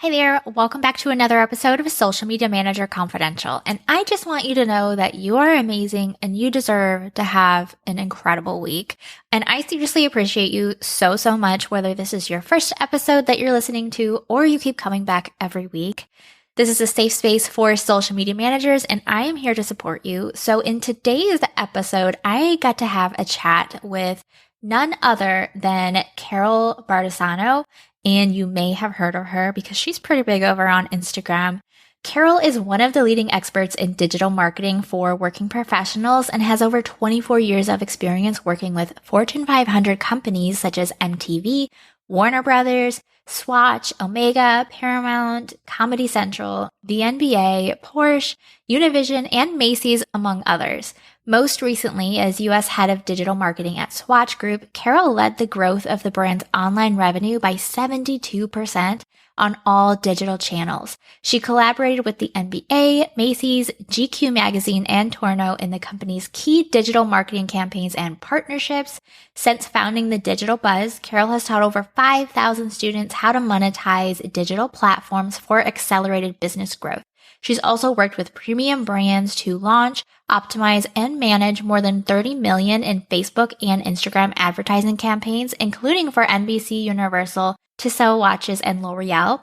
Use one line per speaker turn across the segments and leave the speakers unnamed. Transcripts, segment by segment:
Hi there. Welcome back to another episode of Social Media Manager Confidential. And I just want you to know that you are amazing and you deserve to have an incredible week. And I seriously appreciate you so, so much, whether this is your first episode that you're listening to or you keep coming back every week. This is a safe space for social media managers, and I am here to support you. So in today's episode, I got to have a chat with none other than Carole Barsano. And you may have heard of her because she's pretty big over on Instagram. Carole is one of the leading experts in digital marketing for working professionals and has over 24 years of experience working with Fortune 500 companies such as MTV, Warner Brothers, Swatch, Omega, Paramount, Comedy Central, the NBA, Porsche, Univision, and Macy's, among others. Most recently, as U.S. head of digital marketing at Swatch Group, Carole led the growth of the brand's online revenue by 72% on all digital channels. She collaborated with the NBA, Macy's, GQ Magazine, and Torno in the company's key digital marketing campaigns and partnerships. Since founding the Digital Buzz, Carole has taught over 5,000 students how to monetize digital platforms for accelerated business growth. She's also worked with premium brands to launch, optimize, and manage more than 30 million in Facebook and Instagram advertising campaigns, including for NBC Universal, Tissot Watches, and L'Oreal.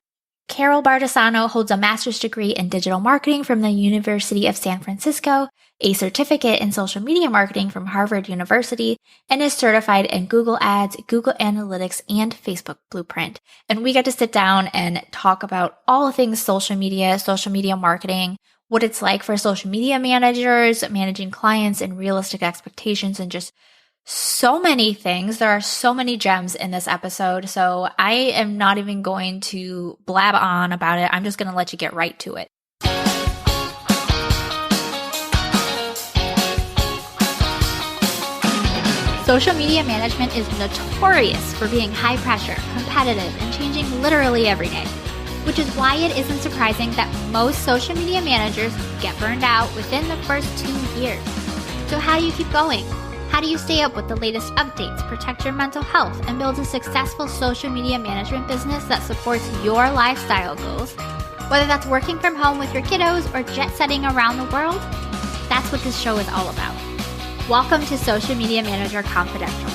Carole Barsano holds a master's degree in digital marketing from the University of San Francisco, a certificate in social media marketing from Harvard University, and is certified in Google Ads, Google Analytics, and Facebook Blueprint. And we get to sit down and talk about all things social media marketing, what it's like for social media managers, managing clients and realistic expectations, and just so many things. There are so many gems in this episode, so I am not even going to blab on about it. I'm just going to let you get right to it. Social media management is notorious for being high pressure, competitive, and changing literally every day, which is why it isn't surprising that most social media managers get burned out within the first 2 years. So how do you keep going? How do you stay up with the latest updates, protect your mental health, and build a successful social media management business that supports your lifestyle goals? Whether that's working from home with your kiddos or jet setting around the world, that's what this show is all about. Welcome to Social Media Manager Confidential.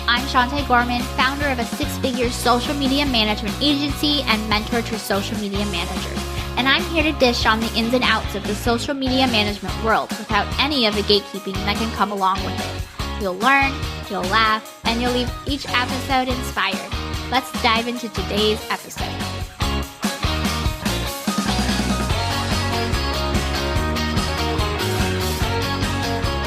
I'm Shantae Gorman, founder of a six-figure social media management agency and mentor to social media managers. And I'm here to dish on the ins and outs of the social media management world without any of the gatekeeping that can come along with it. You'll learn, you'll laugh, and you'll leave each episode inspired. Let's dive into today's episode.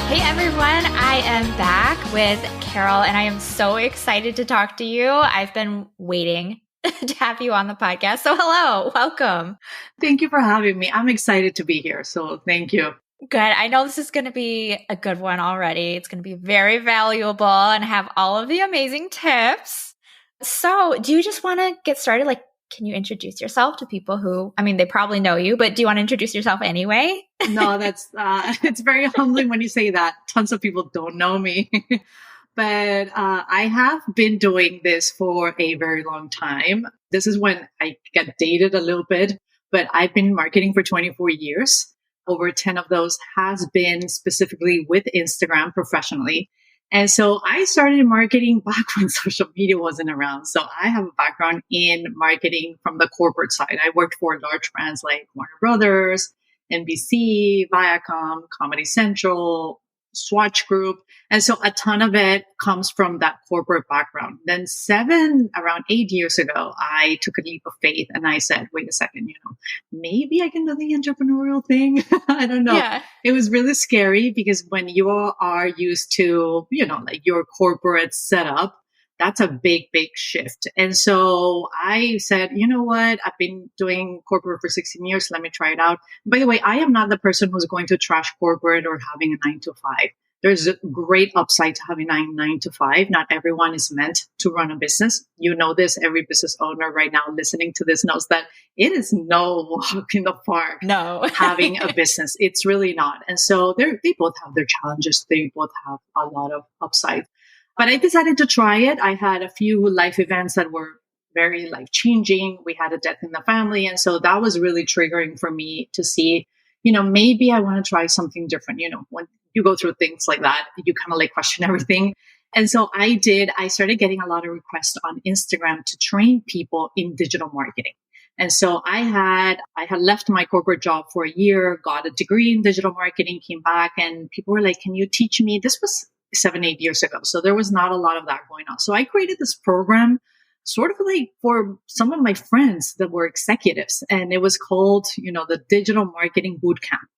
Hey everyone, I am back with Carole, and I am so excited to talk to you. I've been waiting to have you on the podcast. So hello, welcome.
Thank you for having me. I'm excited to be here. So thank you.
Good. I know this is going to be a good one already. It's going to be very valuable and have all of the amazing tips. So do you just want to get started? Can you introduce yourself to people who, they probably know you, but do you want to introduce yourself anyway?
No, that's, it's very humbling when you say that. Tons of people don't know me. But I have been doing this for a very long time. This is when I get dated a little bit, but I've been marketing for 24 years. Over 10 of those has been specifically with Instagram professionally. And so I started marketing back when social media wasn't around. So I have a background in marketing from the corporate side. I worked for large brands like Warner Brothers, NBC, Viacom, Comedy Central, Swatch Group. And so a ton of it comes from that corporate background. Then around 8 years ago, I took a leap of faith and I said, wait a second, maybe I can do the entrepreneurial thing. I don't know.
Yeah.
It was really scary because when you are used to, your corporate setup, that's a big, big shift. And so I said, you know what? I've been doing corporate for 16 years. Let me try it out. By the way, I am not the person who's going to trash corporate or having a 9 to 5. There's a great upside to having a 9 to 5. Not everyone is meant to run a business. You know this. Every business owner right now listening to this knows that it is no walk in the park.
No.
Having a business. It's really not. And so they both have their challenges. They both have a lot of upside. But I decided to try it. I had a few life events that were very life changing. We had a death in the family. And so that was really triggering for me to see, maybe I want to try something different. When you go through things like that, you kind of like question everything. And so I started getting a lot of requests on Instagram to train people in digital marketing. And so I had left my corporate job for a year, got a degree in digital marketing, came back, and people were like, can you teach me? This was 7, 8 years ago. So there was not a lot of that going on. So I created this program sort of like for some of my friends that were executives. And it was called, the Digital Marketing Bootcamp.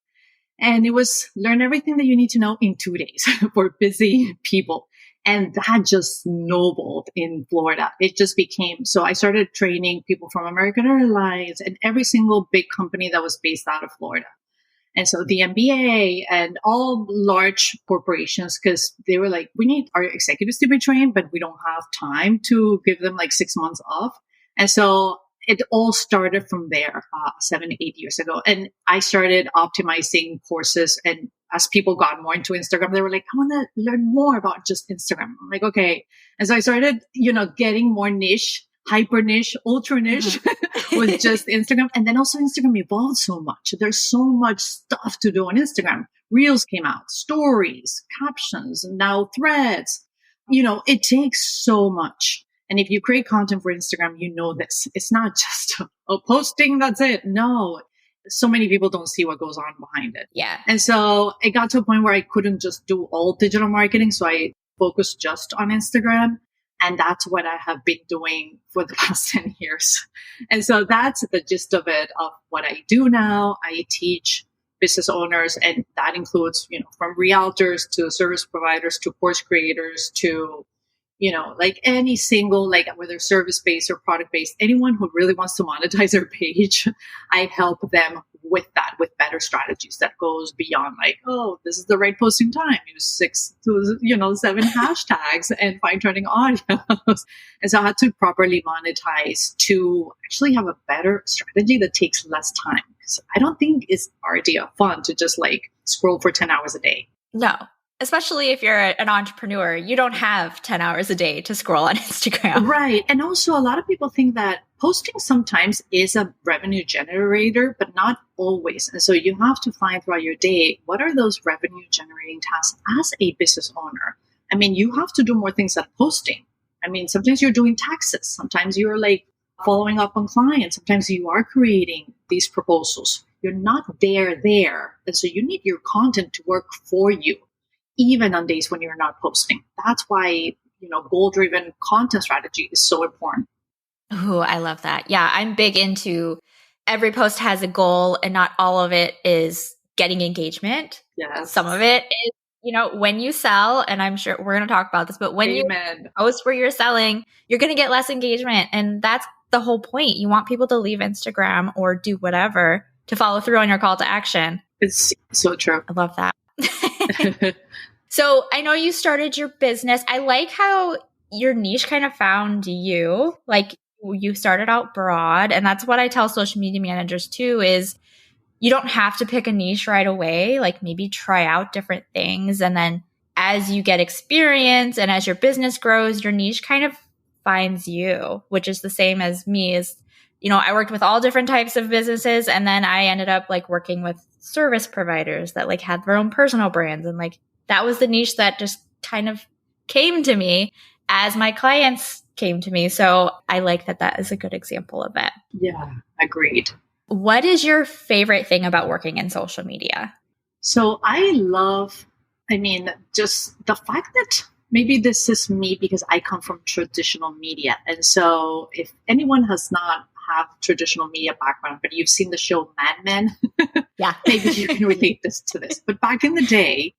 And it was learn everything that you need to know in 2 days for busy people. And that just snowballed in Florida. It just became, so I started training people from American Airlines and every single big company that was based out of Florida. And so the MBA and all large corporations, because they were like, we need our executives to be trained, but we don't have time to give them like 6 months off. And so it all started from there 7, 8 years ago. And I started optimizing courses. And as people got more into Instagram, they were like, I want to learn more about just Instagram. I'm like, okay. And so I started, getting more niche, hyper niche, ultra niche with just Instagram. And then also Instagram evolved so much. There's so much stuff to do on Instagram. Reels came out, stories, captions, and now threads. It takes so much. And if you create content for Instagram, this. It's not just a posting, that's it. No, so many people don't see what goes on behind it.
Yeah.
And so it got to a point where I couldn't just do all digital marketing. So I focused just on Instagram. And that's what I have been doing for the past 10 years. And so that's the gist of it, of what I do now. I teach business owners, and that includes, from realtors to service providers to course creators to like any single, like whether service-based or product-based, anyone who really wants to monetize their page, I help them with that, with better strategies that goes beyond like, oh, this is the right posting time, use 6 to 7 hashtags and fine-tuning audios. And so I had to properly monetize to actually have a better strategy that takes less time. Because I don't think it's already fun to just like scroll for 10 hours a day.
No. Especially if you're an entrepreneur, you don't have 10 hours a day to scroll on Instagram.
Right. And also a lot of people think that posting sometimes is a revenue generator, but not always. And so you have to find throughout your day, what are those revenue generating tasks as a business owner? I mean, you have to do more things than posting. I mean, sometimes you're doing taxes. Sometimes you're like following up on clients. Sometimes you are creating these proposals. You're not there. And so you need your content to work for you, even on days when you're not posting. That's why, goal-driven content strategy is so important.
Oh, I love that. Yeah, I'm big into every post has a goal and not all of it is getting engagement.
Yes.
Some of it is, when you sell, and I'm sure we're going to talk about this, but when you post where you're selling, you're going to get less engagement. And that's the whole point. You want people to leave Instagram or do whatever to follow through on your call to action.
It's so true.
I love that. So I know you started your business. I like how your niche kind of found you. Like you started out broad. And that's what I tell social media managers too, is you don't have to pick a niche right away. Like maybe try out different things. And then as you get experience and as your business grows, your niche kind of finds you, which is the same as me. Is I worked with all different types of businesses. And then I ended up like working with service providers that like had their own personal brands. And like, that was the niche that just kind of came to me as my clients came to me. So I like that is a good example of it.
Yeah, agreed.
What is your favorite thing about working in social media?
So I love, just the fact that maybe this is me because I come from traditional media. And so if anyone has not have traditional media background, but you've seen the show Mad Men,
yeah,
maybe you can relate to this. But back in the day,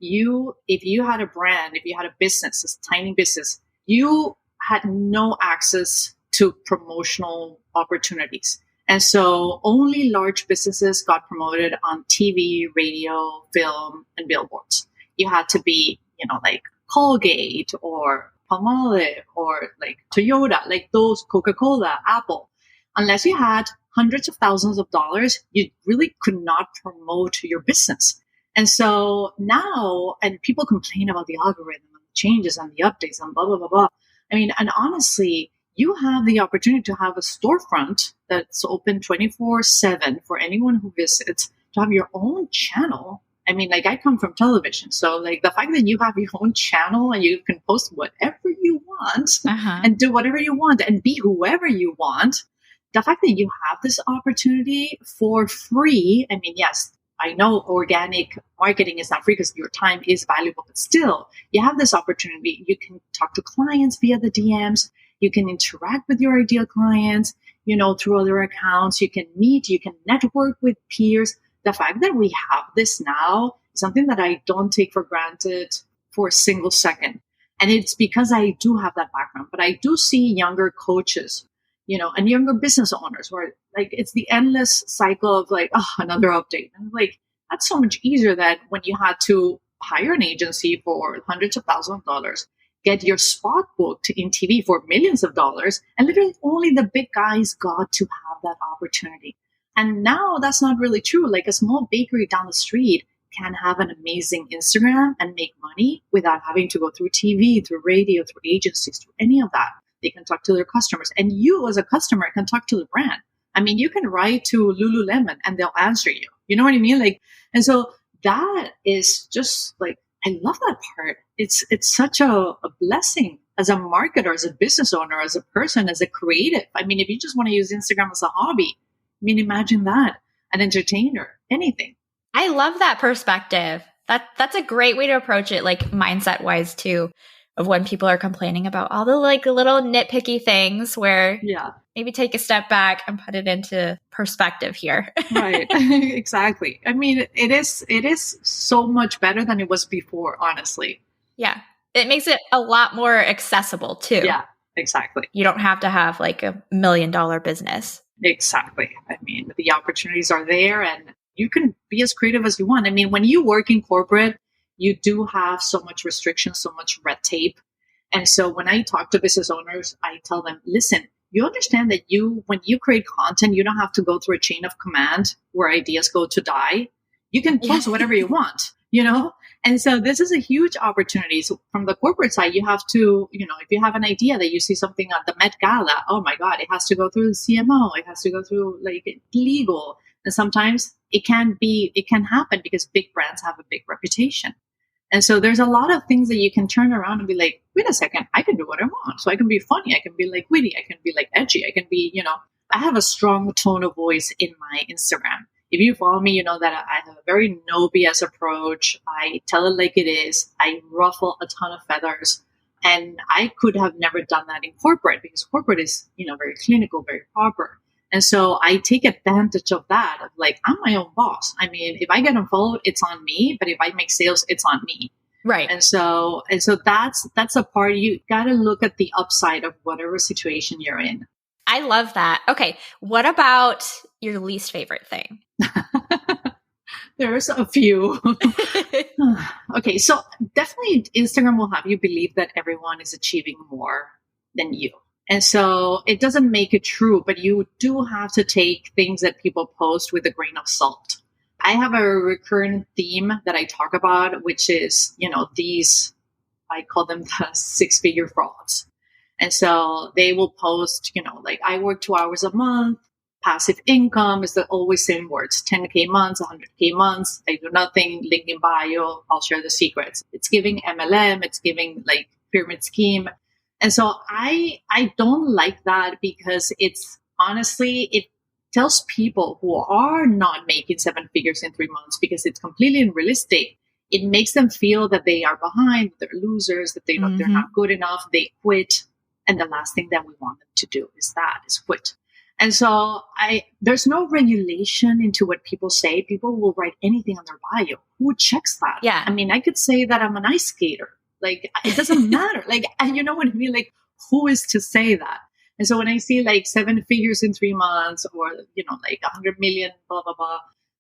if you had a brand, if you had a business, a tiny business, you had no access to promotional opportunities. And so only large businesses got promoted on TV, radio, film, and billboards. You had to be, like Colgate or Palmolive or like Toyota, like those, Coca-Cola, Apple. Unless you had hundreds of thousands of dollars, you really could not promote your business. And so now, and people complain about the algorithm and the changes and the updates and blah, blah, blah, blah. And honestly, you have the opportunity to have a storefront that's open 24/7 for anyone who visits, to have your own channel. I mean, like, I come from television. So, like, the fact that you have your own channel and you can post whatever you want
Uh-huh.
and do whatever you want and be whoever you want, the fact that you have this opportunity for free, I mean, yes, I know organic marketing is not free because your time is valuable, but still, you have this opportunity. You can talk to clients via the DMs. You can interact with your ideal clients, through other accounts. You can meet, you can network with peers. The fact that we have this now is something that I don't take for granted for a single second. And it's because I do have that background, but I do see younger coaches, and younger business owners where, like, it's the endless cycle of, like, oh, another update. And, like, that's so much easier than when you had to hire an agency for hundreds of thousands of dollars, get your spot booked in TV for millions of dollars, and literally only the big guys got to have that opportunity. And now that's not really true. Like, a small bakery down the street can have an amazing Instagram and make money without having to go through TV, through radio, through agencies, through any of that. They can talk to their customers. And you, as a customer, can talk to the brand. I mean, you can write to Lululemon and they'll answer you. You know what I mean? Like, and so that is just, like, I love that part. It's such a blessing as a marketer, as a business owner, as a person, as a creative. I mean, if you just want to use Instagram as a hobby, I mean, imagine that. An entertainer, anything.
I love that perspective. That's a great way to approach it, like mindset wise too, of when people are complaining about all the, like, little nitpicky things, where maybe take a step back and put it into perspective here.
Right. Exactly. I mean, it is so much better than it was before, honestly.
Yeah. It makes it a lot more accessible too.
Yeah, exactly.
You don't have to have, like, $1 million business.
Exactly. I mean, the opportunities are there and you can be as creative as you want. I mean, when you work in corporate, you do have so much restrictions, so much red tape. And so when I talk to business owners, I tell them, listen, you understand that when you create content, you don't have to go through a chain of command where ideas go to die. You can post whatever you want, And so this is a huge opportunity. So from the corporate side, you have to, if you have an idea that you see something at the Met Gala, oh my God, it has to go through the CMO. It has to go through, like, legal. And sometimes it can happen because big brands have a big reputation. And so there's a lot of things that you can turn around and be like, wait a second, I can do what I want. So I can be funny. I can be, like, witty. I can be, like, edgy. I can be, I have a strong tone of voice in my Instagram. If you follow me, you know that I have a very no BS approach. I tell it like it is. I ruffle a ton of feathers. And I could have never done that in corporate because corporate is, very clinical, very proper. And so I take advantage of that. Of, like, I'm my own boss. I mean, if I get unfollowed, it's on me. But if I make sales, it's on me.
Right.
And so that's a part. You got to look at the upside of whatever situation you're in.
I love that. Okay. What about your least favorite thing?
There's a few. Okay. So definitely Instagram will have you believe that everyone is achieving more than you. And so it doesn't make it true, but you do have to take things that people post with a grain of salt. I have a recurrent theme that I talk about, which is, I call them the 6-figure frauds. And so they will post, like, I work 2 hours a month, passive income is the always same words, 10K months, 100K months. I do nothing, link in bio, I'll share the secrets. It's giving MLM, it's giving, like, pyramid scheme. And so I don't like that because it's honestly, it tells people who are not making 7 figures in 3 months because it's completely unrealistic. It makes them feel that they are behind, they're losers, that they're not good enough, they quit. And the last thing that we want them to do is quit. And so there's no regulation into what people say. People will write anything on their bio. Who checks that?
Yeah.
I mean, I could say that I'm an ice skater. Like, it doesn't matter. Like, you know what I mean? Like, who is to say that? And so when I see, like, 7 figures in 3 months or, like 100 million, blah, blah, blah,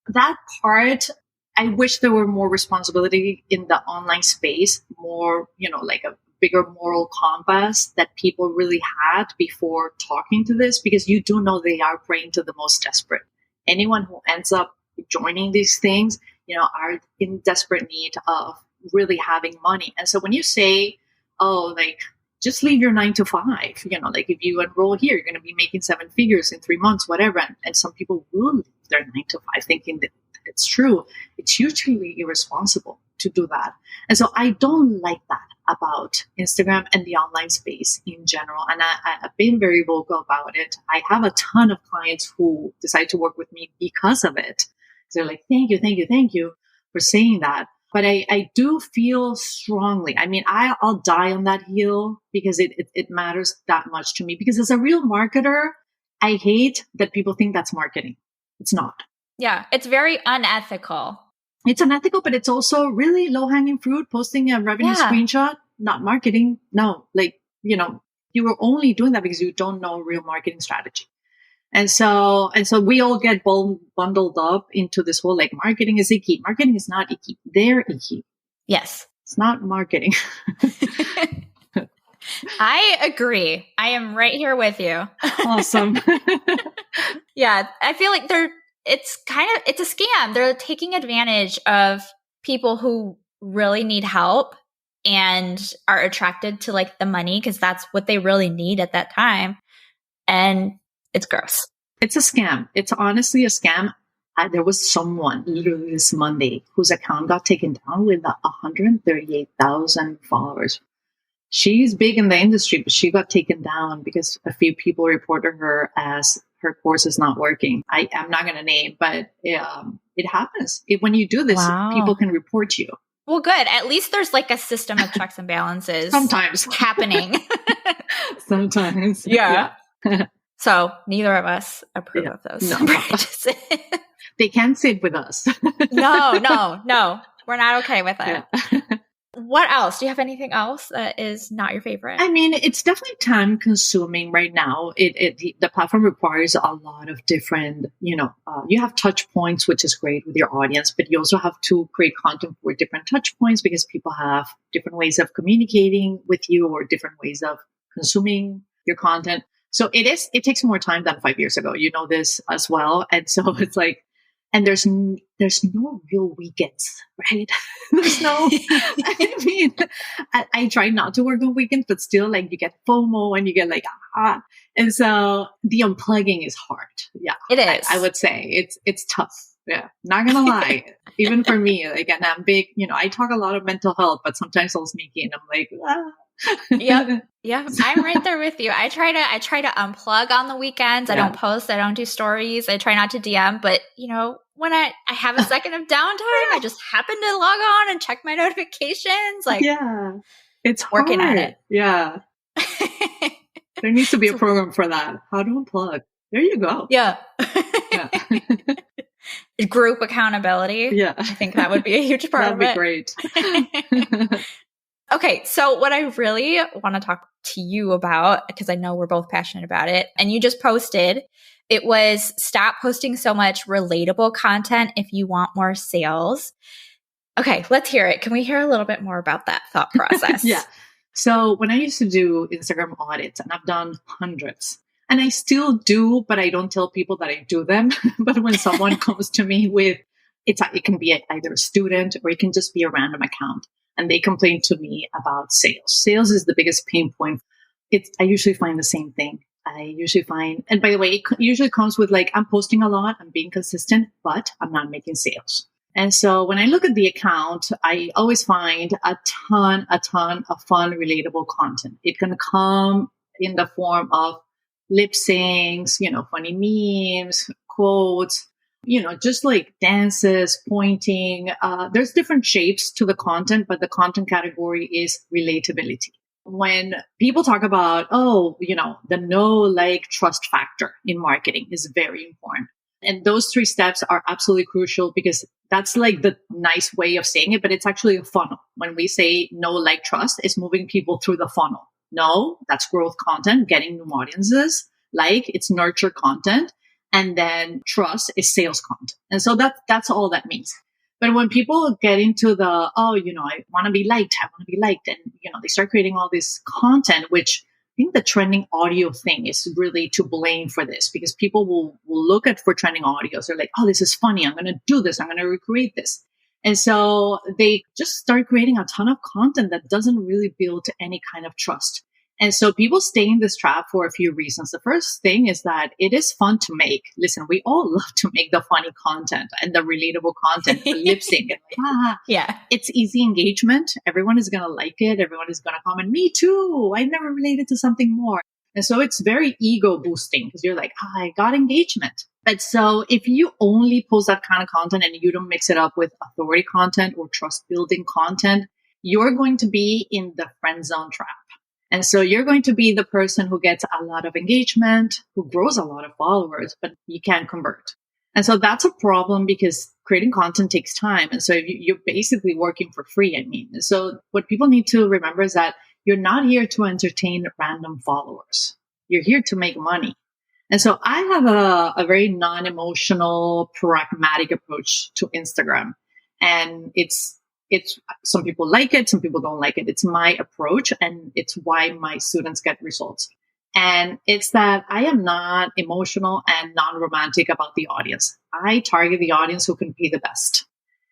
that part, I wish there were more responsibility in the online space, more, like a bigger moral compass that people really had before talking to this, because you do know they are praying to the most desperate. Anyone who ends up joining these things, are in desperate need of really having money. And so when you say, oh, like, just leave your 9 to 5. Like if you enroll here, you're going to be making 7 figures in 3 months, whatever. And some people will leave their 9 to 5 thinking that it's true. It's usually irresponsible to do that. And so I don't like that about Instagram and the online space in general. And I've been very vocal about it. I have a ton of clients who decide to work with me because of it. So they're like, thank you for saying that. But I do feel strongly. I mean, I'll die on that hill because it matters that much to me. Because as a real marketer, I hate that people think that's marketing. It's not.
Yeah, it's very unethical.
It's unethical, but it's also really low-hanging fruit. Posting a revenue screenshot, not marketing. No, you were only doing that because you don't know real marketing strategy. And so we all get bundled up into this whole like marketing is icky. Marketing is not icky. They're icky.
Yes.
It's not marketing.
I agree. I am right here with you.
Awesome.
Yeah. I feel like it's a scam. They're taking advantage of people who really need help and are attracted to like the money because that's what they really need at that time. And it's gross.
It's a scam. It's honestly a scam. There was someone literally this Monday whose account got taken down with 138,000 followers. She's big in the industry, but she got taken down because a few people reported her as her course is not working. I'm not going to name, but it happens. When you do this, people can report you.
Well, good. At least there's like a system of checks and balances.
Sometimes
happening.
Sometimes.
Yeah. So neither of us approve of those practices.
They can't sit with us.
No. We're not okay with it.
Yeah.
What else? Do you have anything else that is not your favorite?
I mean, it's definitely time consuming right now. The platform requires a lot of different, you have touch points, which is great with your audience, but you also have to create content for different touch points because people have different ways of communicating with you or different ways of consuming your content. So it takes more time than 5 years ago. You know this as well. And so it's like, and there's no real weekends, right? There's no, I mean, I try not to work on weekends, but still like you get FOMO and you get like, and so the unplugging is hard. Yeah.
It is.
I would say it's tough. Yeah. Not gonna lie. Even for me, like, and I'm big, I talk a lot of mental health, but sometimes I'll sneak in. I'm like,
Yep. Yeah. I'm right there with you. I try to unplug on the weekends. I don't post. I don't do stories. I try not to DM, but when I have a second of downtime, I just happen to log on and check my notifications. Like,
yeah, it's
working
hard.
at it.
Yeah. There needs to be a program for that. How to unplug. There you go.
Yeah.
Yeah.
Group accountability.
Yeah.
I think that would be a huge part of it.
That'd be great.
Okay, so what I really want to talk to you about, because I know we're both passionate about it, and you just posted, it was stop posting so much relatable content if you want more sales. Okay, let's hear it. Can we hear a little bit more about that thought process?
Yeah. So when I used to do Instagram audits, and I've done hundreds, and I still do, but I don't tell people that I do them. But when someone comes to me with, it can be either a student or it can just be a random account. And they complain to me about sales. Sales is the biggest pain point. I usually find the same thing. And by the way, it usually comes with like, I'm posting a lot, I'm being consistent, but I'm not making sales. And so when I look at the account, I always find a ton of fun, relatable content. It can come in the form of lip syncs, funny memes, quotes, just like dances, pointing. There's different shapes to the content, but the content category is relatability. When people talk about, the know, like, trust factor in marketing is very important. And those 3 steps are absolutely crucial because that's like the nice way of saying it, but it's actually a funnel. When we say know, like, trust, it's moving people through the funnel. Know, that's growth content, getting new audiences. Like, it's nurture content. And then trust is sales content. And so that's all that means. But when people get into the, I want to be liked, and, they start creating all this content, which I think the trending audio thing is really to blame for this because people will look for trending audios. They're like, oh, this is funny. I'm going to do this. I'm going to recreate this. And so they just start creating a ton of content that doesn't really build any kind of trust. And so people stay in this trap for a few reasons. The first thing is that it is fun to make. Listen, we all love to make the funny content and the relatable content, the lip sync. And
Yeah.
it's easy engagement. Everyone is going to like it. Everyone is going to comment, me too. I never related to something more. And so it's very ego boosting because you're like, I got engagement. But so if you only post that kind of content and you don't mix it up with authority content or trust building content, you're going to be in the friend zone trap. And so you're going to be the person who gets a lot of engagement, who grows a lot of followers, but you can't convert. And so that's a problem because creating content takes time. And so you're basically working for free. I mean, so what people need to remember is that you're not here to entertain random followers. You're here to make money. And so I have a very non-emotional, pragmatic approach to Instagram. And it's some people like it, some people don't like it. It's my approach, and it's why my students get results. And it's that I am not emotional and non-romantic about the audience. I target the audience who can pay the best.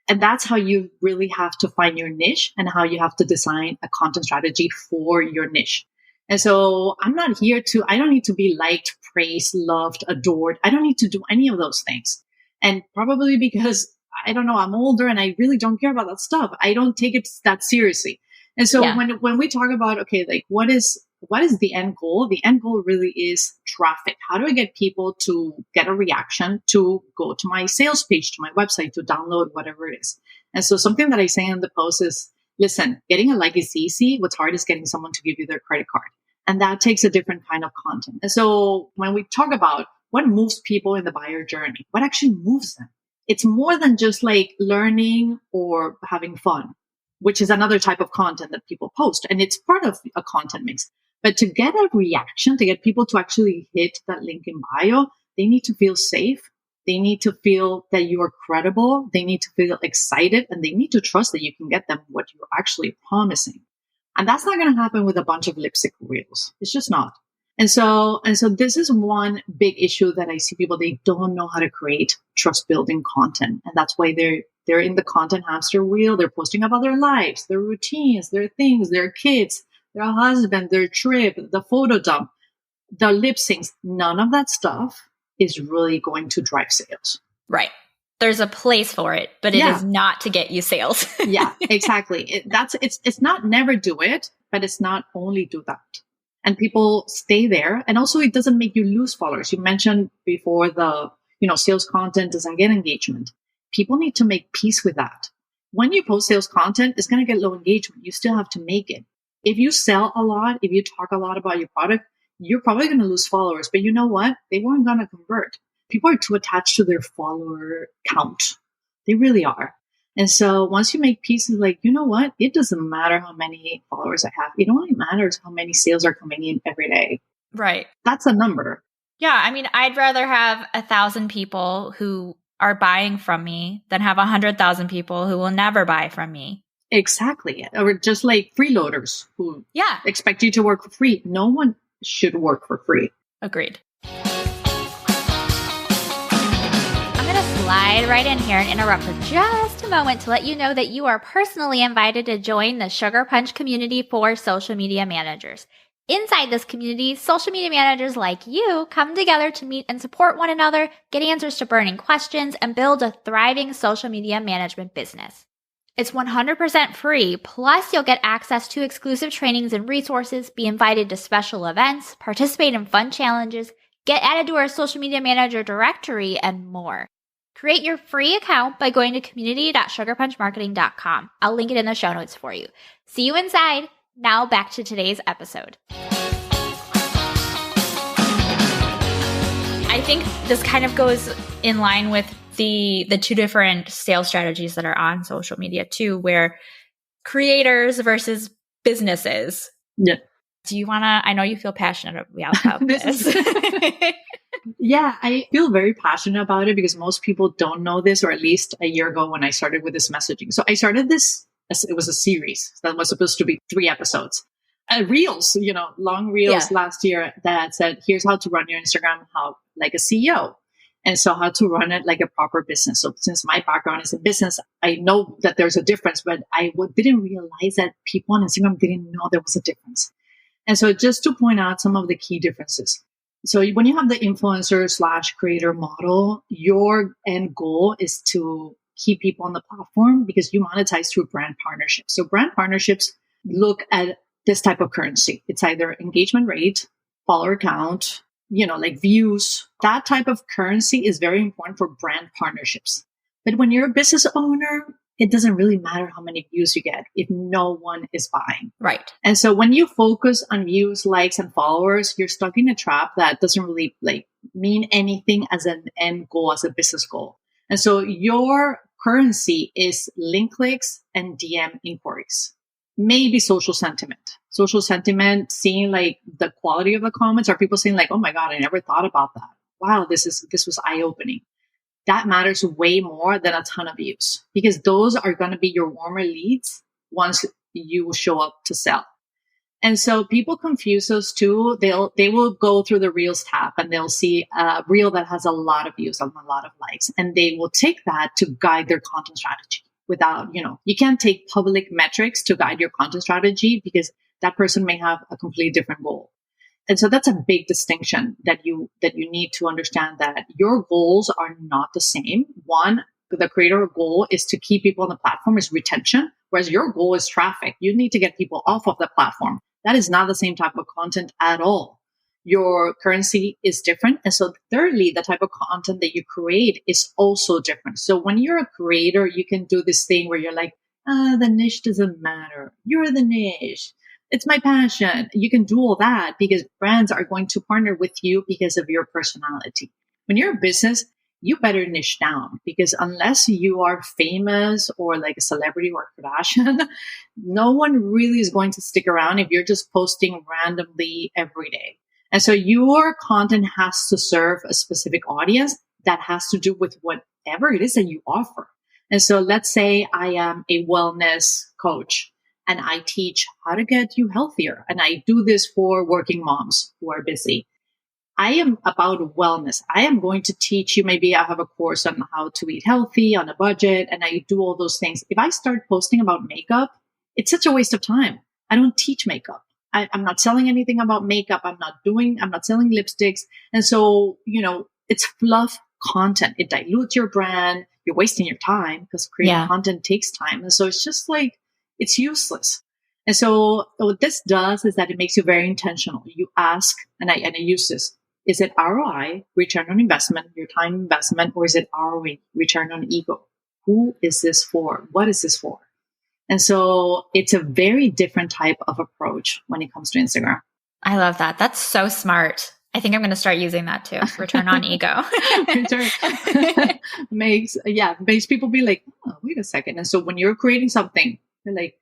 And that's how you really have to find your niche and how you have to design a content strategy for your niche. And so I don't need to be liked, praised, loved, adored. I don't need to do any of those things. And probably because I don't know, I'm older and I really don't care about that stuff. I don't take it that seriously. And so when we talk about, okay, like what is the end goal? The end goal really is traffic. How do I get people to get a reaction, to go to my sales page, to my website, to download whatever it is? And so something that I say in the post is, listen, getting a like is easy. What's hard is getting someone to give you their credit card. And that takes a different kind of content. And so when we talk about what moves people in the buyer journey, what actually moves them? It's more than just like learning or having fun, which is another type of content that people post. And it's part of a content mix. But to get a reaction, to get people to actually hit that link in bio, they need to feel safe. They need to feel that you are credible. They need to feel excited, and they need to trust that you can get them what you're actually promising. And that's not going to happen with a bunch of lipstick reels. It's just not. And so this is one big issue that I see people, they don't know how to create trust building content. And that's why they're in the content hamster wheel. They're posting about their lives, their routines, their things, their kids, their husband, their trip, the photo dump, the lip syncs. None of that stuff is really going to drive sales.
Right. There's a place for it, but it is not to get you sales.
Yeah, exactly. It's not never do it, but it's not only do that. And people stay there. And also it doesn't make you lose followers. You mentioned before sales content doesn't get engagement. People need to make peace with that. When you post sales content, it's going to get low engagement. You still have to make it. If you sell a lot, if you talk a lot about your product, you're probably going to lose followers. But you know what? They weren't going to convert. People are too attached to their follower count. They really are. And so once you make pieces like, you know what? It doesn't matter how many followers I have. It only matters how many sales are coming in every day.
Right.
That's a number.
Yeah. I mean, I'd rather have 1,000 people who are buying from me than have 100,000 people who will never buy from me.
Exactly. Or just like freeloaders who expect you to work for free. No one should work for free.
Agreed. Slide right in here and interrupt for just a moment to let you know that you are personally invited to join the Sugar Punch community for social media managers. Inside this community, social media managers like you come together to meet and support one another, get answers to burning questions, and build a thriving social media management business. It's 100% free, plus you'll get access to exclusive trainings and resources, be invited to special events, participate in fun challenges, get added to our social media manager directory, and more. Create your free account by going to community.sugarpunchmarketing.com. I'll link it in the show notes for you. See you inside. Now back to today's episode. I think this kind of goes in line with the two different sales strategies that are on social media too, where creators versus businesses.
Yeah.
Do you want to, I know you feel passionate about this.
Yeah, I feel very passionate about it because most people don't know this, or at least a year ago when I started with this messaging. So I started this, it was a series that was supposed to be 3 episodes. Reels, long reels last year that said, here's how to run your Instagram like a CEO. And so how to run it like a proper business. So since my background is in business, I know that there's a difference, but I didn't realize that people on Instagram didn't know there was a difference. And so just to point out some of the key differences. So when you have the influencer slash creator model, your end goal is to keep people on the platform because you monetize through brand partnerships. So brand partnerships look at this type of currency. It's either engagement rate, follower count, like views. That type of currency is very important for brand partnerships. But when you're a business owner, it doesn't really matter how many views you get if no one is buying.
Right.
And so when you focus on views, likes, and followers, you're stuck in a trap that doesn't really mean anything as an end goal, as a business goal. And so your currency is link clicks and DM inquiries. Maybe social sentiment. Social sentiment, seeing the quality of the comments. Are people saying oh my God, I never thought about that. Wow, this was eye-opening. That matters way more than a ton of views because those are going to be your warmer leads once you show up to sell. And so people confuse those two. They will go through the Reels tab and they'll see a reel that has a lot of views and a lot of likes, and they will take that to guide their content strategy. Without, you can't take public metrics to guide your content strategy because that person may have a completely different goal. And so that's a big distinction that you need to understand, that your goals are not the same. One, the creator goal is to keep people on the platform, is retention, whereas your goal is traffic. You need to get people off of the platform. That is not the same type of content at all. Your currency is different. And so thirdly, the type of content that you create is also different. So when you're a creator, you can do this thing where you're like, the niche doesn't matter. You're the niche. It's my passion. You can do all that because brands are going to partner with you because of your personality. When you're a business, you better niche down because unless you are famous or like a celebrity or Kardashian, no one really is going to stick around if you're just posting randomly every day. And so your content has to serve a specific audience that has to do with whatever it is that you offer. And so let's say I am a wellness coach and I teach how to get you healthier. And I do this for working moms who are busy. I am about wellness. I am going to teach you, maybe I have a course on how to eat healthy on a budget, and I do all those things. If I start posting about makeup, it's such a waste of time. I don't teach makeup. I'm not selling anything about makeup. I'm not selling lipsticks. And so, it's fluff content. It dilutes your brand. You're wasting your time because creating content takes time. And so it's just it's useless. And so what this does is that it makes you very intentional. You ask, and I use this, is it ROI, return on investment, your time investment, or is it ROE, return on ego? Who is this for? What is this for? And so it's a very different type of approach when it comes to Instagram.
I love that. That's so smart. I think I'm going to start using that too. Return on ego.
makes people be like, oh, wait a second. And so when you're creating something, you're like,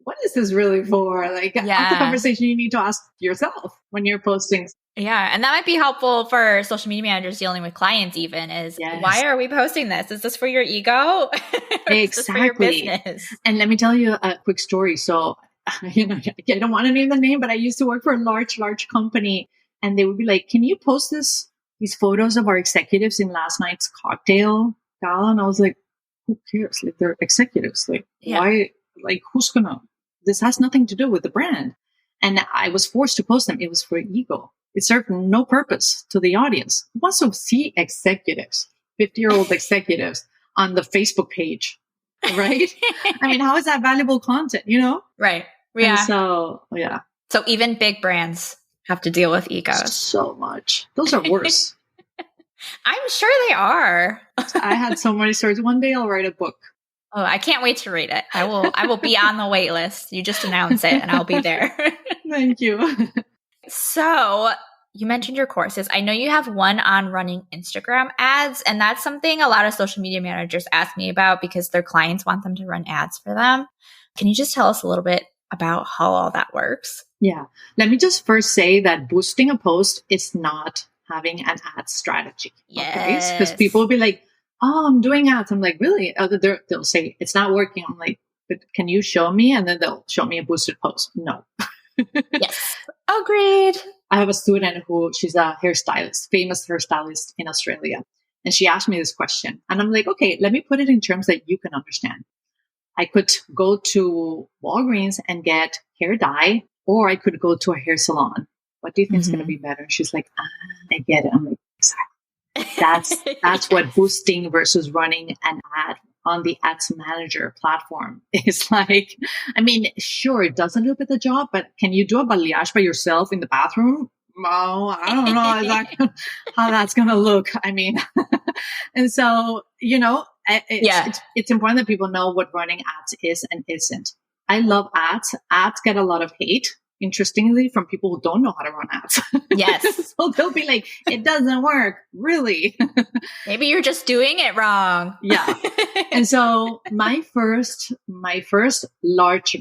what is this really for? That's the conversation you need to ask yourself when you're posting.
Yeah. And that might be helpful for social media managers dealing with clients even is, why are we posting this? Is this for your ego?
Exactly.
Is this for your business?
And let me tell you a quick story. So, I don't want to name the name, but I used to work for a large company, and they would be like, can you post these photos of our executives in last night's cocktail gala? And I was like, who cares? They're executives. Why? This has nothing to do with the brand. And I was forced to post them. It was for ego. It served no purpose to the audience. Who wants to see executives, 50-year-old executives on the Facebook page, right? I mean, how is that valuable content,
Right. Yeah.
And so, yeah.
So even big brands have to deal with egos.
So much. Those are worse.
I'm sure they are.
I had so many stories. One day I'll write a book.
Oh, I can't wait to read it. I will be on the wait list. You just announce it and I'll be there.
Thank you.
So you mentioned your courses. I know you have one on running Instagram ads, and that's something a lot of social media managers ask me about because their clients want them to run ads for them. Can you just tell us a little bit about how all that works?
Yeah. Let me just first say that boosting a post is not having an ad strategy.
Yes.
Because people will be like, oh, I'm doing ads. I'm like, really? They'll say, it's not working. I'm like, but can you show me? And then they'll show me a boosted post. No.
Yes. Agreed.
I have a student she's a hairstylist, famous hairstylist in Australia. And she asked me this question. And I'm like, okay, let me put it in terms that you can understand. I could go to Walgreens and get hair dye or I could go to a hair salon. What do you think is going to
Mm-hmm.
be better? And she's like, I get it. I'm like, exactly. That's what boosting versus running an ad on the ads manager platform is like. I mean, sure, it does a little bit of the job, but can you do a balayage by yourself in the bathroom? Well, I don't know how that's going to look. I mean, and so,
Yeah.
it's important that people know what running ads is and isn't. I love ads. Ads get a lot of hate, interestingly, from people who don't know how to run ads.
Yes.
So they'll be like, it doesn't work, really.
Maybe you're just doing it wrong.
Yeah. And so my first large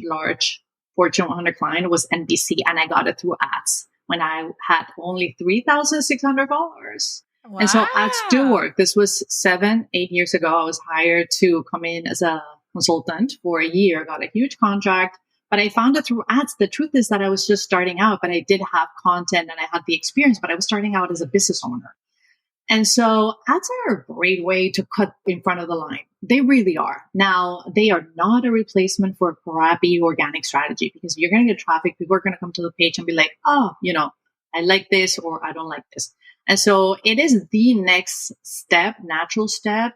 Fortune 100 client was NBC, and I got it through ads when I had only 3,600 followers.
Wow.
And so ads do work. This was 8 years ago. I was hired to come in as a consultant for a year, got a huge contract, but I found it through ads. The truth is that I was just starting out, but I did have content and I had the experience, but I was starting out as a business owner. And so ads are a great way to cut in front of the line. They really are. Now, they are not a replacement for a crappy organic strategy, because you're going to get traffic. People are going to come to the page and be like, oh, I like this or I don't like this. And so it is the next step, natural step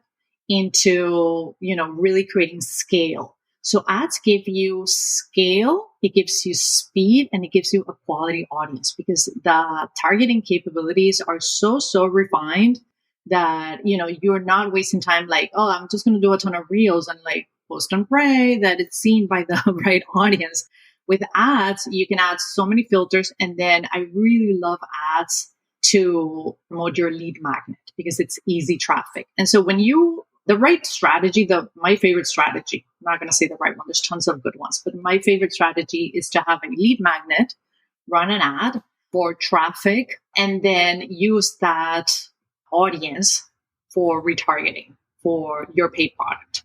into, really creating scale. So ads give you scale, it gives you speed, and it gives you a quality audience, because the targeting capabilities are so refined that, you're not wasting time like, oh, I'm just going to do a ton of reels and like post and pray that it's seen by the right audience. With ads, you can add so many filters. And then I really love ads to promote your lead magnet, because it's easy traffic. And so the right strategy, my favorite strategy, I'm not going to say the right one, there's tons of good ones, but my favorite strategy is to have a lead magnet, run an ad for traffic, and then use that audience for retargeting for your paid product.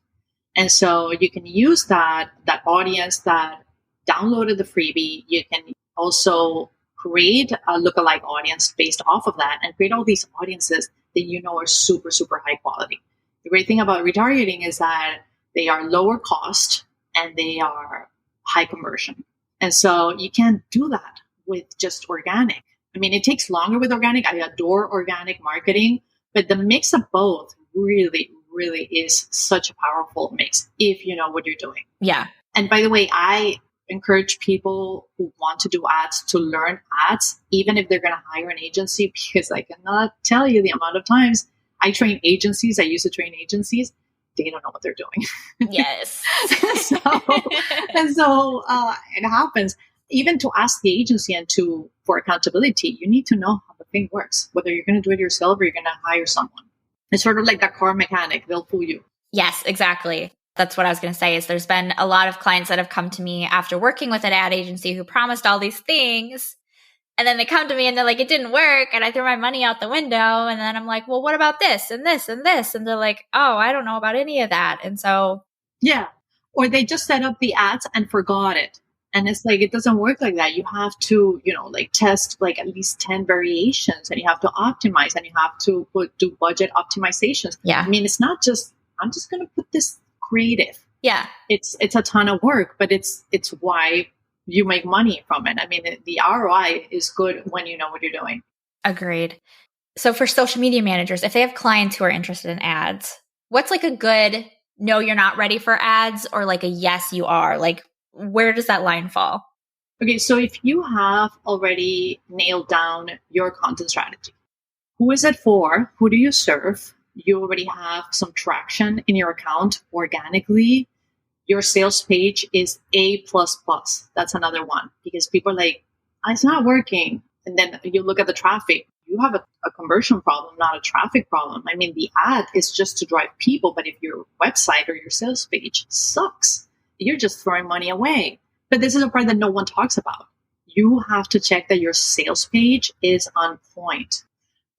And so you can use that audience that downloaded the freebie. You can also create a lookalike audience based off of that, and create all these audiences that are super high quality. The great thing about retargeting is that they are lower cost and they are high conversion. And so you can't do that with just organic. I mean, it takes longer with organic. I adore organic marketing, but the mix of both really is such a powerful mix if you know what you're doing.
Yeah.
And by the way, I encourage people who want to do ads to learn ads, even if they're going to hire an agency, because I cannot tell you the amount of times I train agencies. I used to train agencies. They don't know what they're doing.
Yes.
so it happens. Even to ask the agency and for accountability, you need to know how the thing works, whether you're going to do it yourself or you're going to hire someone. It's sort of like that car mechanic. They'll fool you.
Yes, exactly. That's what I was going to say, is there's been a lot of clients that have come to me after working with an ad agency who promised all these things. And then they come to me and they're like, it didn't work. And I threw my money out the window. And then I'm like, well, what about this and this and this? And they're like, oh, I don't know about any of that. And so.
Yeah. Or they just set up the ads and forgot it. And it's like, it doesn't work like that. You have to, test like at least 10 variations, and you have to optimize, and you have to do budget optimizations.
Yeah.
I mean, it's not just, I'm just going to put this creative.
Yeah.
It's a ton of work, but it's why you make money from it. I mean, the ROI is good when you know what you're doing.
Agreed. So for social media managers, if they have clients who are interested in ads, what's like a good, no, you're not ready for ads, or like a yes, you are? Like, where does that line fall?
Okay. So if you have already nailed down your content strategy, who is it for? Who do you serve? You already have some traction in your account organically. Your sales page is A++. That's another one, because people are like, it's not working. And then you look at the traffic. You have a conversion problem, not a traffic problem. I mean, the ad is just to drive people. But if your website or your sales page sucks, you're just throwing money away. But this is a part that no one talks about. You have to check that your sales page is on point.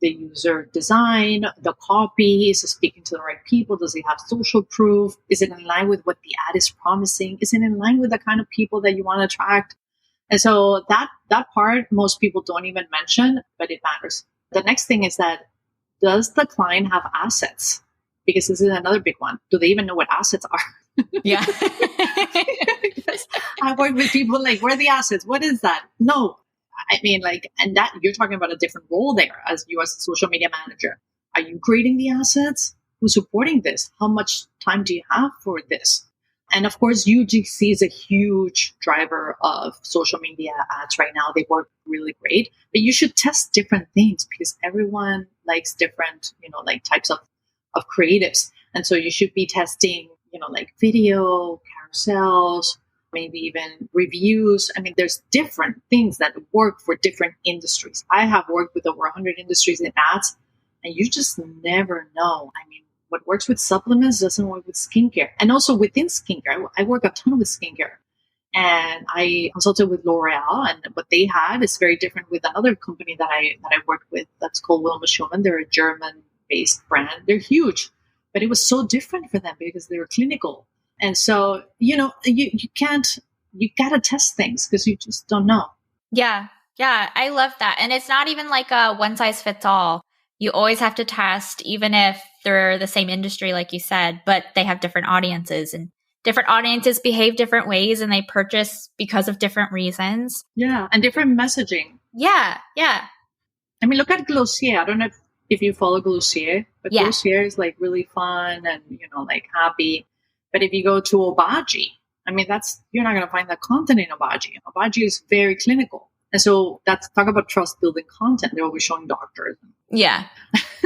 The user design, the copy, is it speaking to the right people? Does it have social proof? Is it in line with what the ad is promising? Is it in line with the kind of people that you want to attract? And so that part, most people don't even mention, but it matters. The next thing is that, does the client have assets? Because this is another big one. Do they even know what assets are?
Yeah.
Because I work with people like, where are the assets? What is that? No, I mean, like, and that you're talking about a different role there as you as a social media manager. Are you creating the assets? Who's supporting this? How much time do you have for this? And of course, UGC is a huge driver of social media ads right now. They work really great, but you should test different things because everyone likes different, like types of creatives. And so you should be testing, like video, carousels, maybe even reviews. I mean, there's different things that work for different industries. I have worked with over 100 industries in ads, and you just never know. I mean, what works with supplements doesn't work with skincare. And also within skincare, I work a ton with skincare. And I consulted with L'Oreal, and what they had is very different with another company that I worked with that's called Wilma Schumann. They're a German-based brand. They're huge, but it was so different for them because they were clinical. And so, you gotta test things because you just don't know.
Yeah. Yeah. I love that. And it's not even like a one size fits all. You always have to test, even if they're the same industry, like you said, but they have different audiences, and different audiences behave different ways, and they purchase because of different reasons.
Yeah. And different messaging.
Yeah. Yeah.
I mean, look at Glossier. I don't know if you follow Glossier, but
Yeah.
Glossier is like really fun and, like happy. But if you go to Obagi, I mean, you're not going to find that content in Obagi. Obagi is very clinical. And so talk about trust building content. They're always showing doctors.
Yeah.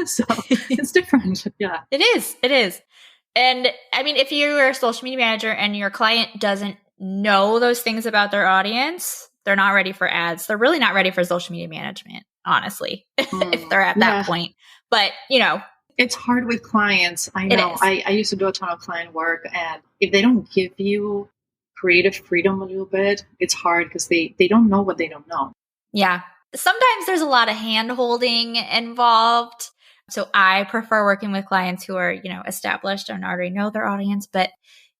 So it's different. Yeah.
It is. It is. And I mean, if you're a social media manager and your client doesn't know those things about their audience, they're not ready for ads. They're really not ready for social media management, honestly, if they're at that point. But,
it's hard with clients. I know. I used to do a ton of client work, and if they don't give you creative freedom a little bit, it's hard because they don't know what they don't know.
Yeah. Sometimes there's a lot of hand holding involved. So I prefer working with clients who are, established and already know their audience. But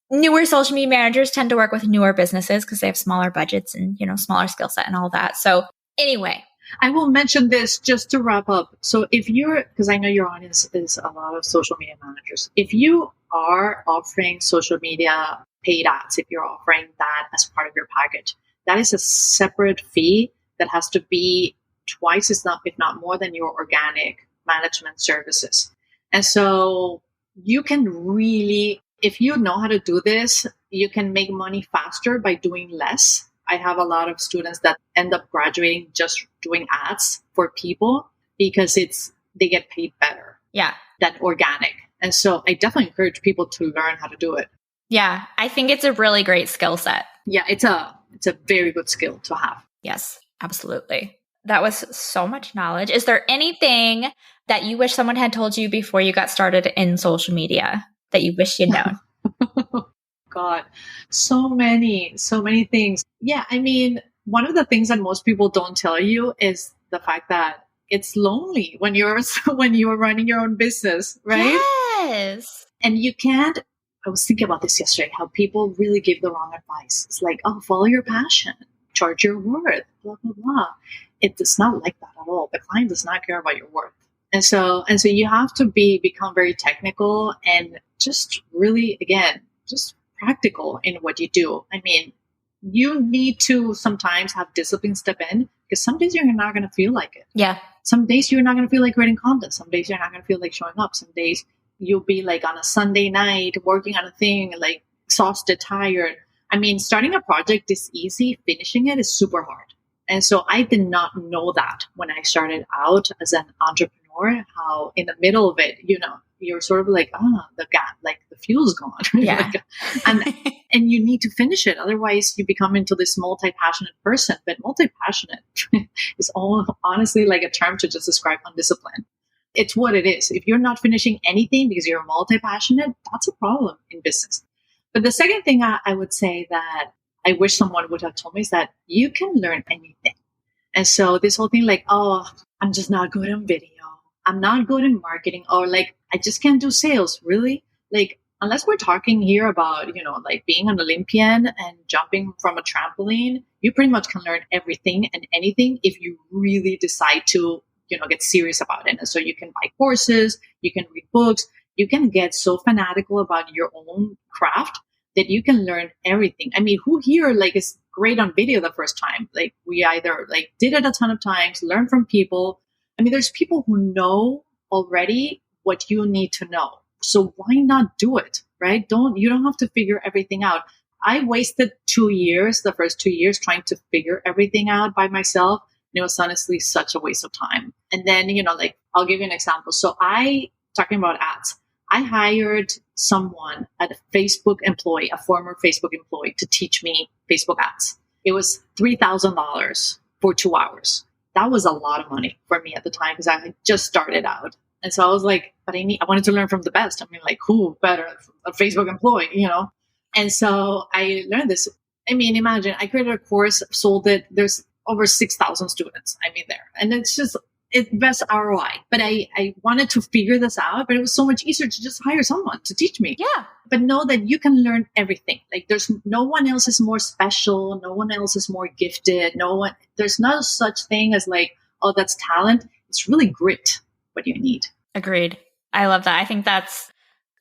newer social media managers tend to work with newer businesses because they have smaller budgets and, smaller skill set and all that. So anyway,
I will mention this just to wrap up. So because I know your audience is a lot of social media managers, if you are offering social media paid ads, if you're offering that as part of your package, that is a separate fee that has to be twice, if not more, than your organic management services. And so you can really, if you know how to do this, you can make money faster by doing less. I have a lot of students that end up graduating just doing ads for people because they get paid better than organic. And so I definitely encourage people to learn how to do it.
Yeah, I think it's a really great skill set.
Yeah, it's a very good skill to have.
Yes, absolutely. That was so much knowledge. Is there anything that you wish someone had told you before you got started in social media that you wish you'd known?
God, so many things. Yeah, I mean, one of the things that most people don't tell you is the fact that it's lonely when you're running your own business, right?
Yes.
And you can't. I was thinking about this yesterday, how people really give the wrong advice. It's like, oh, follow your passion, charge your worth, blah, blah, blah. It is not like that at all. The client does not care about your worth. And so you have to become very technical and just really, again, just practical in what you do. I mean, you need to sometimes have discipline step in because some days you're not going to feel like it.
Yeah.
Some days you're not going to feel like creating content. Some days you're not going to feel like showing up. Some days you'll be like on a Sunday night working on a thing, like exhausted, tired. I mean, starting a project is easy. Finishing it is super hard. And so I did not know that when I started out as an entrepreneur, how in the middle of it, you're sort of like, the fuel's gone.
Yeah.
and you need to finish it. Otherwise you become into this multi-passionate person. But multi-passionate is honestly like a term to just describe undisciplined. It's what it is. If you're not finishing anything because you're multi-passionate, that's a problem in business. But the second thing I would say that I wish someone would have told me is that you can learn anything. And so this whole thing like, oh, I'm just not good on video. I'm not good in marketing, or like, I just can't do sales. Really? Like, unless we're talking here about, like being an Olympian and jumping from a trampoline, you pretty much can learn everything and anything if you really decide to, get serious about it. And so you can buy courses, you can read books, you can get so fanatical about your own craft that you can learn everything. I mean, who here like is great on video the first time? Like we either like did it a ton of times, learn from people. I mean, there's people who know already what you need to know. So why not do it, right? You don't have to figure everything out. I wasted 2 years, the first 2 years, trying to figure everything out by myself. And it was honestly such a waste of time. And then, like I'll give you an example. So talking about ads, I hired someone, a Facebook employee, a former Facebook employee, to teach me Facebook ads. It was $3,000 for 2 hours. That was a lot of money for me at the time because I had just started out. And so I was like, but I wanted to learn from the best. I mean, like, who better, a Facebook employee, And so I learned this. I mean, imagine I created a course, sold it. There's over 6,000 students. I mean, there. And it's best ROI. But I wanted to figure this out, but it was so much easier to just hire someone to teach me.
Yeah.
But know that you can learn everything. Like there's no one else is more special. No one else is more gifted. There's no such thing as like, oh, that's talent. It's really grit, what you need.
Agreed. I love that. I think that's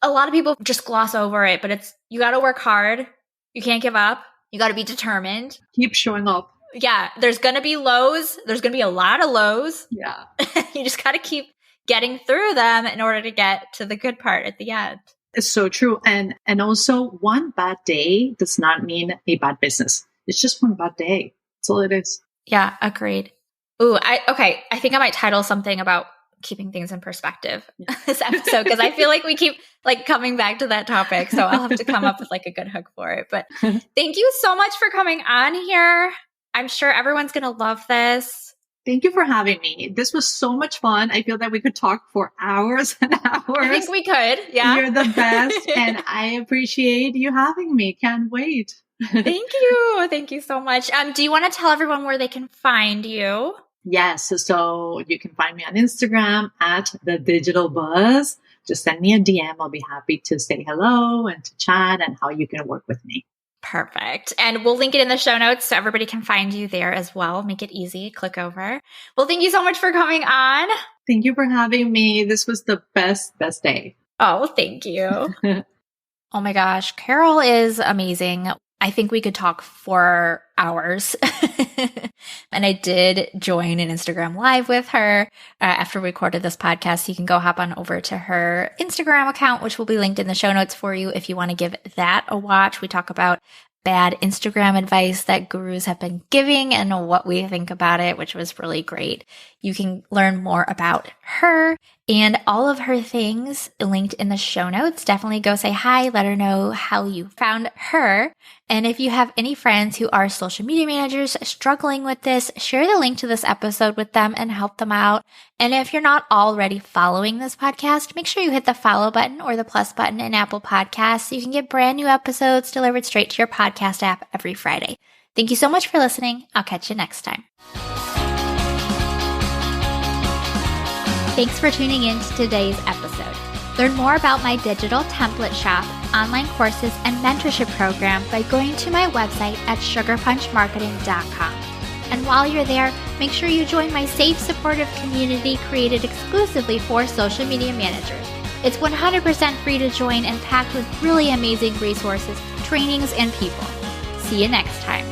a lot of people just gloss over it, but you got to work hard. You can't give up. You got to be determined.
Keep showing up.
Yeah. There's going to be lows. There's going to be a lot of lows.
Yeah.
You just got to keep getting through them in order to get to the good part at the end.
It's so true. And also one bad day does not mean a bad business. It's just one bad day. That's all it is.
Yeah. Agreed. Ooh, I think I might title something about keeping things in perspective this episode, because I feel like we keep like coming back to that topic. So I'll have to come up with like a good hook for it. But thank you so much for coming on here. I'm sure everyone's going to love this.
Thank you for having me. This was so much fun. I feel that we could talk for hours and hours.
I think we could. Yeah.
You're the best. And I appreciate you having me. Can't wait.
Thank you. Thank you so much. Do you want to tell everyone where they can find you?
Yes. So you can find me on Instagram at The Digital Buzz. Just send me a DM. I'll be happy to say hello and to chat and how you can work with me.
Perfect. And we'll link it in the show notes so everybody can find you there as well. Make it easy. Click over. Well, thank you so much for coming on.
Thank you for having me. This was the best day.
Oh, thank you. Oh my gosh. Carole is amazing. I think we could talk for hours. And I did join an Instagram live with her after we recorded this podcast. You can go hop on over to her Instagram account, which will be linked in the show notes for you if you want to give that a watch. We talk about bad Instagram advice that gurus have been giving and what we think about it, which was really great. You can learn more about her and all of her things linked in the show notes. Definitely go say hi, let her know how you found her. And if you have any friends who are social media managers struggling with this, share the link to this episode with them and help them out. And if you're not already following this podcast, make sure you hit the follow button or the plus button in Apple Podcasts so you can get brand new episodes delivered straight to your podcast app every Friday. Thank you so much for listening. I'll catch you next time. Thanks for tuning in to today's episode. Learn more about my digital template shop, online courses, and mentorship program by going to my website at sugarpunchmarketing.com. And while you're there, make sure you join my safe, supportive community created exclusively for social media managers. It's 100% free to join and packed with really amazing resources, trainings, and people. See you next time.